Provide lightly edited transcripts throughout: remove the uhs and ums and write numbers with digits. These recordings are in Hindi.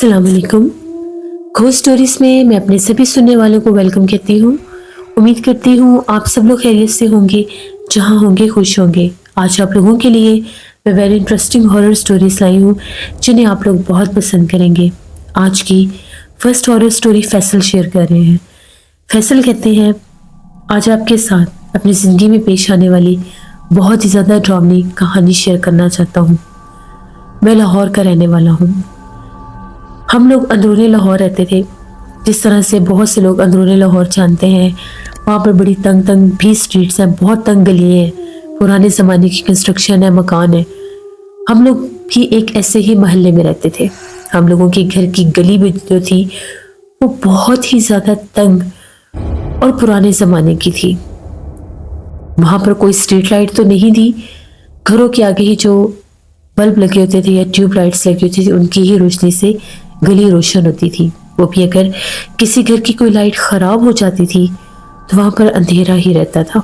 अस्सलाम वालेकुम। घोस्ट स्टोरीज में मैं अपने सभी सुनने वालों को वेलकम कहती हूँ। उम्मीद करती हूँ आप सब लोग खैरियत से होंगे, जहाँ होंगे खुश होंगे। आज आप लोगों के लिए मैं वेरी इंटरेस्टिंग हॉरर स्टोरीज लाई हूँ जिन्हें आप लोग बहुत पसंद करेंगे। आज की first horror story Faisal share कर रहे हैं। फैसल कहते हैं, आज आपके साथ अपनी ज़िंदगी में पेश आने वाली बहुत ही ज़्यादा ड्रावनी कहानी शेयर करना चाहता हूँ। मैं लाहौर का रहने वाला हूँ। हम लोग अंदरूनी लाहौर रहते थे। जिस तरह से बहुत से लोग अंदरूनी लाहौर जानते हैं, वहाँ पर बड़ी तंग तंग भी स्ट्रीट्स हैं, बहुत तंग गली हैं, पुराने ज़माने की कंस्ट्रक्शन है, मकान है। हम लोग भी एक ऐसे ही मोहल्ले में रहते थे। हम लोगों के घर की गली भी जो थी वो बहुत ही ज़्यादा तंग और पुराने ज़माने की थी। वहाँ पर कोई स्ट्रीट लाइट तो नहीं थी। घरों के आगे ही जो बल्ब लगे होते थे या ट्यूब लाइट्स लगी होती थी, उनकी ही रोशनी से गली रोशन होती थी। वो भी अगर किसी घर की कोई लाइट खराब हो जाती थी तो वहां पर अंधेरा ही रहता था।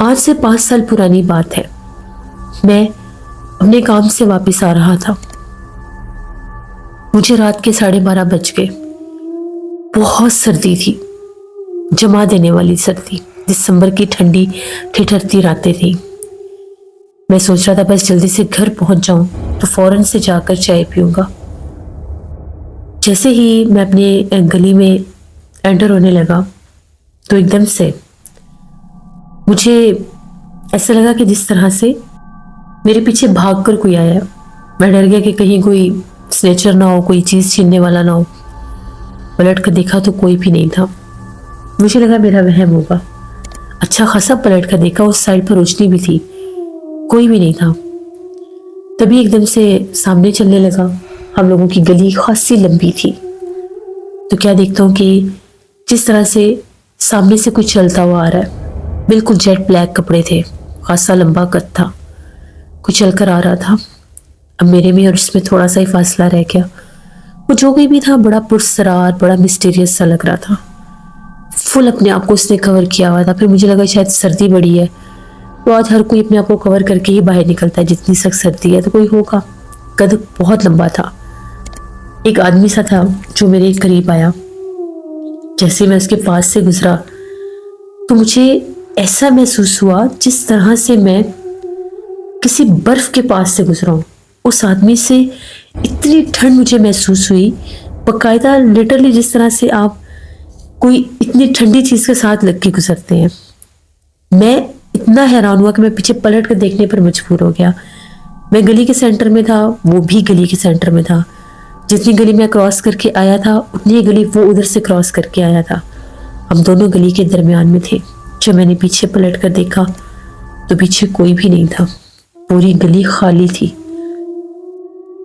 आज से 5 साल पुरानी बात है। मैं अपने काम से वापस आ रहा था। मुझे रात के 12:30 बज गए। बहुत सर्दी थी, जमा देने वाली सर्दी। दिसंबर की ठंडी ठिठुरती रातें थी। मैं सोच रहा था बस जल्दी से घर पहुंच जाऊं तो फौरन से जाकर चाय पीऊंगा। जैसे ही मैं अपने गली में एंटर होने लगा तो एकदम से मुझे ऐसा लगा कि जिस तरह से मेरे पीछे भाग कर कोई आया। मैं डर गया कि कहीं कोई स्नेचर ना हो, कोई चीज़ छीनने वाला ना हो। पलट कर देखा तो कोई भी नहीं था। मुझे लगा मेरा वहम होगा। अच्छा खासा पलट कर देखा, उस साइड पर रोशनी भी थी, कोई भी नहीं था। तभी एकदम से सामने चलने लगा। हम लोगों की गली खासी लंबी थी। तो क्या देखता हूँ कि जिस तरह से सामने से कुछ चलता हुआ आ रहा है। बिल्कुल जेट ब्लैक कपड़े थे, खासा लंबा कद था, कुछ चलकर आ रहा था। अब मेरे में और उसमें थोड़ा सा ही फासला रह गया। वो जो कोई भी था बड़ा पुरस्कार, बड़ा मिस्टीरियस सा लग रहा था। फुल अपने आप को उसने कवर किया हुआ था। फिर मुझे लगा शायद सर्दी बड़ी है तो आज हर कोई अपने आप को कवर करके ही बाहर निकलता है, जितनी सख्त सर्दी है तो कोई होगा। कद बहुत लंबा था। एक आदमी सा था जो मेरे करीब आया। जैसे मैं उसके पास से गुजरा तो मुझे ऐसा महसूस हुआ जिस तरह से मैं किसी बर्फ के पास से गुजरा हूं। उस आदमी से इतनी ठंड मुझे महसूस हुई, बाकायदा लिटरली जिस तरह से आप कोई इतनी ठंडी चीज के साथ लग के गुजरते हैं। मैं इतना हैरान हुआ कि मैं पीछे पलट कर देखने पर मजबूर हो गया। मैं गली के सेंटर में था, वो भी गली के सेंटर में था। जितनी गली मैं क्रॉस करके आया था उतनी गली वो उधर से क्रॉस करके आया था। हम दोनों गली के दरमियान में थे। जब मैंने पीछे पलट कर देखा तो पीछे कोई भी नहीं था। पूरी गली खाली थी।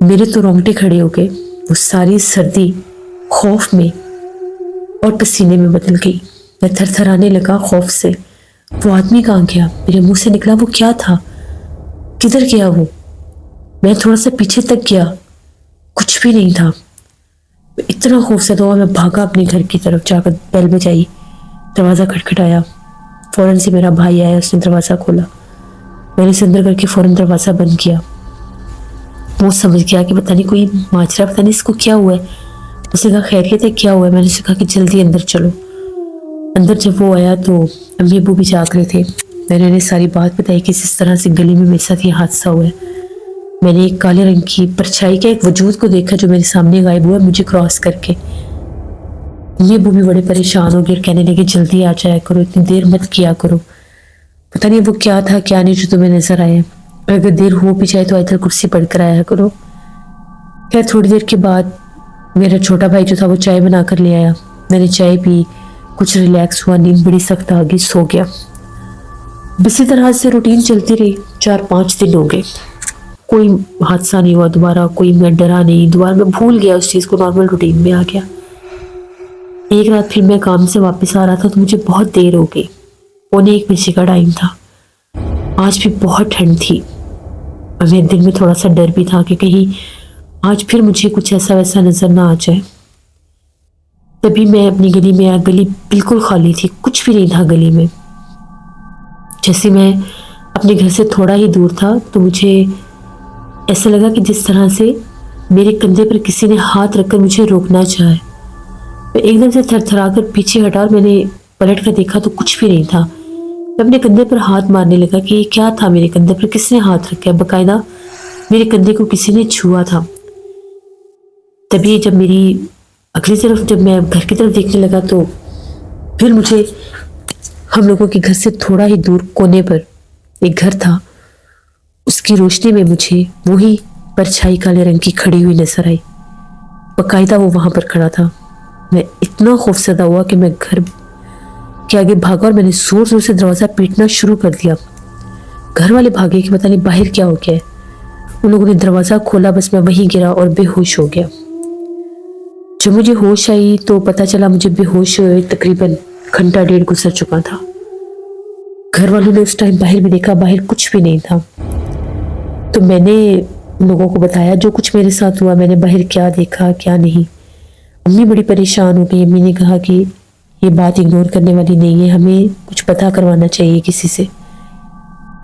मेरे तो रोंगटे खड़े हो गए। वो सारी सर्दी खौफ में और पसीने में बदल गई। मैं थरथराने लगा खौफ से। वो आदमी कहाँ गया? मेरे मुंह से निकला, वो क्या था? किधर गया वो? मैं थोड़ा सा पीछे तक गया, कुछ भी नहीं था। इतना खौफजदा हुआ, मैं भागा अपने घर की तरफ। जाकर बेल बजाई, दरवाज़ा खटखटाया। फौरन से मेरा भाई आया, उसने दरवाज़ा खोला। मैंने इसे अंदर करके फौरन दरवाज़ा बंद किया। वो समझ गया कि पता नहीं कोई माजरा, पता नहीं इसको क्या हुआ है। उसने कहा खैरियत है, क्या हुआ है? मैंने उसे कहा कि जल्दी अंदर चलो। अंदर जब वो आया तो अम्मी अबू भी जाग रहे थे। मैंने उन्हें सारी बात बताई कि इस तरह से गली में मेरे साथ ये हादसा हुआ है। मैंने एक काले रंग की परछाई के एक वजूद को देखा जो मेरे सामने गायब हुआ मुझे क्रॉस करके। ये भी बड़े परेशान हो गए और कहने लगे जल्दी आ जाया करो, इतनी देर मत किया करो। पता नहीं वो क्या था क्या नहीं जो तुम्हें नजर आया। अगर देर हो भी जाए तो इधर कुर्सी पढ़कर आया करो। खैर थोड़ी देर के बाद मेरा छोटा भाई जो था वो चाय बना कर ले आया। मैंने चाय पी, कुछ रिलैक्स हुआ, नींद बड़ी सख्त आ गई, सो गया। इसी तरह से रूटीन चलती रही। 4-5 दिन हो गए, कोई हादसा नहीं हुआ दोबारा। कोई मैं डरा नहीं, दोबारा मैं भूल गया उस चीज़ को, नॉर्मल रूटीन में आ गया। एक रात फिर मैं काम से वापस आ रहा था तो मुझे बहुत देर हो गई। 1:45 का टाइम था। आज भी बहुत ठंड थी और मेरे दिल में थोड़ा सा डर भी था कि कहीं आज फिर मुझे कुछ ऐसा वैसा नजर ना आ जाए। तभी मैं अपनी गली में आया। गली बिल्कुल खाली थी, कुछ भी नहीं था गली में। जैसे मैं अपने घर से थोड़ा ही दूर था तो मुझे ऐसा लगा कि जिस तरह से मेरे कंधे पर किसी ने हाथ रखकर मुझे रोकना चाहा। मैं एकदम से थरथराकर पीछे हटा और मैंने पलट कर देखा तो कुछ भी नहीं था। मैं अपने कंधे पर हाथ मारने लगा कि ये क्या था, मेरे कंधे पर किसने हाथ रखा है, बकायदा मेरे कंधे को किसी ने छुआ था। तभी जब मेरी अगली तरफ जब मैं घर की तरफ देखने लगा तो फिर मुझे हम लोगों के घर से थोड़ा ही दूर कोने पर एक घर था, उसकी रोशनी में मुझे वही परछाई काले रंग की खड़ी हुई नजर आई। बकायदा वो वहां पर खड़ा था। मैं इतना खौफजदा हुआ कि मैं घर के आगे भागा और मैंने जोर जोर से दरवाजा पीटना शुरू कर दिया। घर वाले भागे कि पता नहीं बाहर क्या हो गया है। उन लोगों ने दरवाजा खोला, बस मैं वहीं गिरा और बेहोश हो गया। जब मुझे होश आई तो पता चला मुझे बेहोश हुए तकरीबन घंटा डेढ़ गुजर चुका था। घर वालों ने उस टाइम बाहर भी देखा, बाहर कुछ भी नहीं था। तो मैंने लोगों को बताया जो कुछ मेरे साथ हुआ, मैंने बाहर क्या देखा क्या नहीं। अम्मी बड़ी परेशान हो गई। अम्मी ने कहा कि ये बात इग्नोर करने वाली नहीं है, हमें कुछ पता करवाना चाहिए किसी से।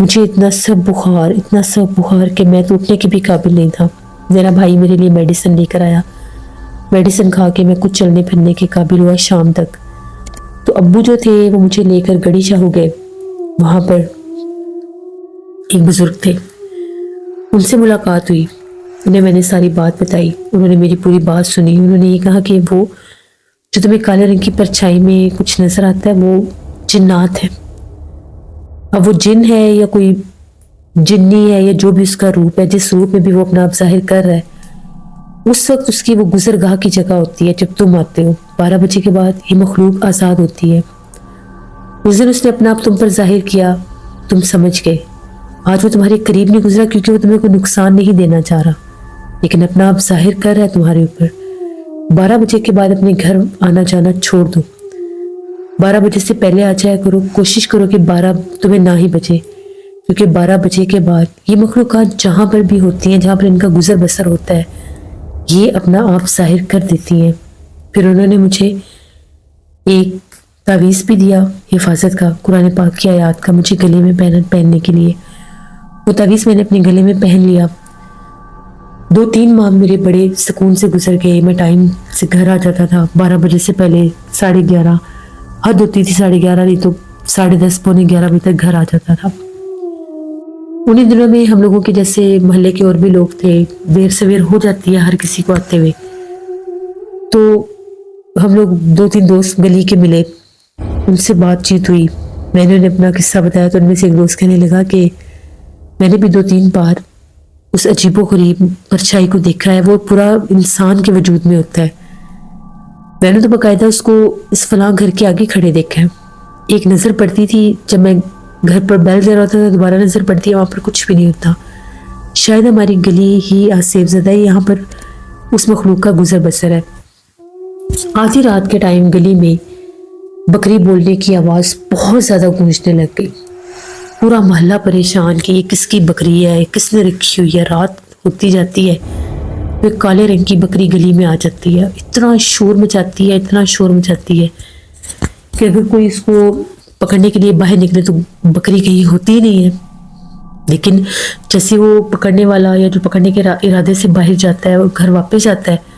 मुझे इतना सब बुखार कि मैं तो उठने के भी काबिल नहीं था। मेरा भाई मेरे लिए मेडिसिन लेकर आया। मेडिसिन खा के मैं कुछ चलने फिरने के काबिल हुआ शाम तक। तो अब्बू जो थे वो मुझे लेकर गड़ी शाह गए। वहां पर एक बुजुर्ग थे, उनसे मुलाकात हुई। उन्हें मैंने सारी बात बताई। उन्होंने मेरी पूरी बात सुनी। उन्होंने ये कहा कि वो जो तुम्हें काले रंग की परछाई में कुछ नजर आता है वो जिन्नात है। अब वो जिन है या कोई जिन्नी है या जो भी उसका रूप है, जिस रूप में भी वो अपना आप जाहिर कर रहा है, उस वक्त उसकी वो गुजरगाह की जगह होती है जब तुम आते हो। 12 बजे के बाद ये मखलूक आज़ाद होती है। उस दिन उसने अपना आप तुम पर जाहिर किया, तुम समझ गए। आज वो तुम्हारे करीब नहीं गुजरा क्योंकि वो तुम्हें कोई नुकसान नहीं देना चाह रहा, लेकिन अपना आप जाहिर कर रहा है तुम्हारे ऊपर। 12 बजे के बाद अपने घर आना जाना छोड़ दो। 12 बजे से पहले आ जाया करो। कोशिश करो कि 12 तुम्हें ना ही बजे, क्योंकि 12 बजे के बाद ये मखलूकात जहाँ पर भी होती हैं, जहाँ पर इनका गुजर बसर होता है, ये अपना आप जाहिर कर देती हैं। फिर उन्होंने मुझे एक तावीज़ भी दिया हिफाजत का, कुरान पाक की आयत का, मुझे गले में पहनने के लिए। वो तावीज़ मैंने अपने गले में पहन लिया। 2-3 माह मेरे बड़े सुकून से गुजर गए। मैं टाइम से घर आ जाता था 12 बजे से पहले, 11:30, हद होती थी 11:30, नहीं तो 10:30 पौने 11 बजे तक घर आ जाता था। उन्हीं दिनों में हम लोगों के जैसे मोहल्ले के और भी लोग थे, देर सवेर हो जाती है हर किसी को आते हुए। तो हम लोग 2-3 दोस्त गली के मिले, उनसे बातचीत हुई। मैंने उन्हें अपना किस्सा बताया तो उनमें से एक दोस्त कहने लगा कि मैंने भी 2-3 बार उस अजीबोगरीब परछाई को देखा है, वो पूरा इंसान के वजूद में होता है। मैंने तो बाकायदा उसको इस फलां घर के आगे खड़े देखा है। एक नज़र पड़ती थी जब मैं घर पर बैल दे रहा था तो दोबारा नज़र पड़ती है, वहाँ पर कुछ भी नहीं होता। शायद हमारी गली ही आसेब ज़दा है, यहाँ पर उस मखलूक का गुजर बसर है। आधी रात के टाइम गली में बकरी बोलने की आवाज़ बहुत ज़्यादा गूंजने लग गई। पूरा मोहल्ला परेशान कि ये किसकी बकरी है, किसने रखी हुई है। रात होती जाती है, फिर काले रंग की बकरी गली में आ जाती है। इतना शोर मचाती है कि अगर कोई इसको पकड़ने के लिए बाहर निकले तो बकरी कहीं होती ही नहीं है। लेकिन जैसे वो पकड़ने वाला या जो पकड़ने के इरादे से बाहर जाता है और घर वापस जाता है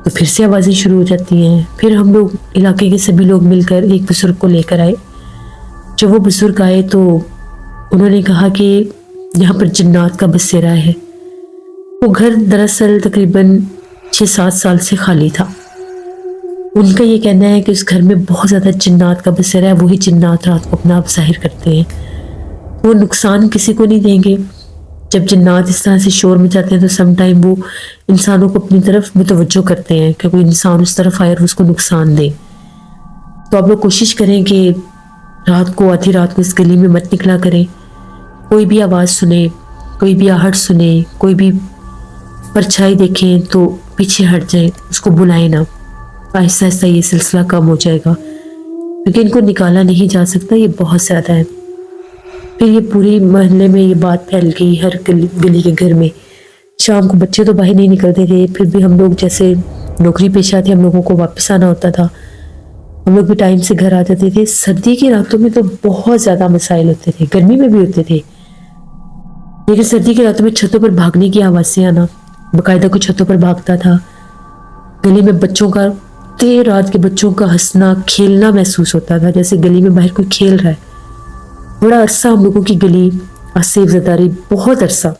तो फिर से आवाज़ें शुरू हो जाती हैं। फिर हम लोग इलाके के सभी लोग मिलकर एक बुजुर्ग को लेकर आए। जब वो बुजुर्ग आए तो उन्होंने कहा कि यहाँ पर जिन्नात का बसेरा है। वो घर दरअसल तकरीबन 6-7 साल से खाली था। उनका ये कहना है कि उस घर में बहुत ज़्यादा जिन्नात का बसेरा है। वही जिन्नात रात को अपना आप जाहिर करते हैं। वो नुकसान किसी को नहीं देंगे। जब जिन्नात इस तरह से शोर मचाते हैं तो सम टाइम वो इंसानों को अपनी तरफ मुतवज्जो करते हैं कि कोई इंसान उस तरफ आए और उसको नुकसान दे। तो आप लोग कोशिश करें कि रात को, आधी रात को इस गली में मत निकला करें। कोई भी आवाज़ सुने, कोई भी आहट सुने, कोई भी परछाई देखें तो पीछे हट जाए, उसको बुलाएं ना। आहिस्ता आहिस्ता ये सिलसिला कम हो जाएगा, क्योंकि इनको निकाला नहीं जा सकता, ये बहुत ज़्यादा है। फिर ये पूरी मोहल्ले में ये बात फैल गई, हर गली के घर में। शाम को बच्चे तो बाहर नहीं निकलते थे, फिर भी हम लोग जैसे नौकरी पेशा थे, हम लोगों को वापस आना होता था, हम लोग भी टाइम से घर आ जाते थे। सर्दी की रातों में तो बहुत ज़्यादा मसाइल होते थे, गर्मी में भी होते थे, लेकिन सर्दी की रातों में छतों पर भागने की आवाज़ें आना, बाकायदा कुछ छतों पर भागता था। गली में बच्चों का, देर रात के बच्चों का हंसना खेलना महसूस होता था, जैसे गली में बाहर कोई खेल रहा है। बड़ा अरसा हम लोगों की गली आसेफ ज़दा रही, बहुत अरसा,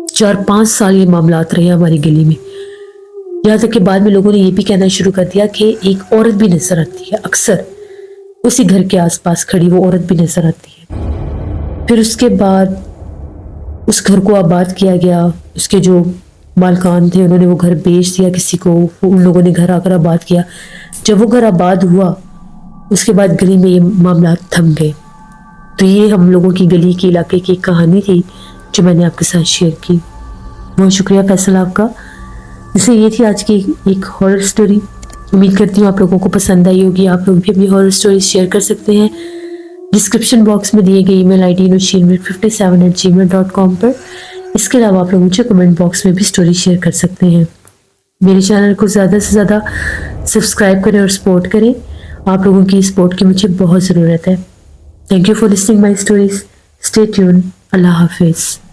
4-5 साल ये मामलात रहे हमारी गली में। यहाँ तक कि बाद में लोगों ने ये भी कहना शुरू कर दिया कि एक औरत भी नजर आती है, अक्सर उसी घर के आसपास खड़ी वो औरत भी नजर आती है। फिर उसके बाद उस घर को आबाद किया गया। उसके जो मालकान थे उन्होंने वो घर बेच दिया किसी को, उन लोगों ने घर आकर आबाद किया। जब वो घर आबाद हुआ उसके बाद गली में ये मामला थम गए। तो ये हम लोगों की गली के इलाके की कहानी थी जो मैंने आपके साथ शेयर की। बहुत शुक्रिया फैसल आपका। जैसे ये थी आज की एक हॉरर स्टोरी। उम्मीद करती हूँ आप लोगों को पसंद आई होगी। आप लोग भी अपनी हॉरर स्टोरी शेयर कर सकते हैं डिस्क्रिप्शन बॉक्स में दिए गए ईमेल आईडी nusheelmir57@gmail.com पर। इसके अलावा आप लोग मुझे कमेंट बॉक्स में भी स्टोरी शेयर कर सकते हैं। मेरे चैनल को ज़्यादा से ज़्यादा सब्सक्राइब करें और सपोर्ट करें। आप लोगों की सपोर्ट की मुझे बहुत ज़रूरत है। Thank you for listening my stories. Stay tune. Allah हाफिज़।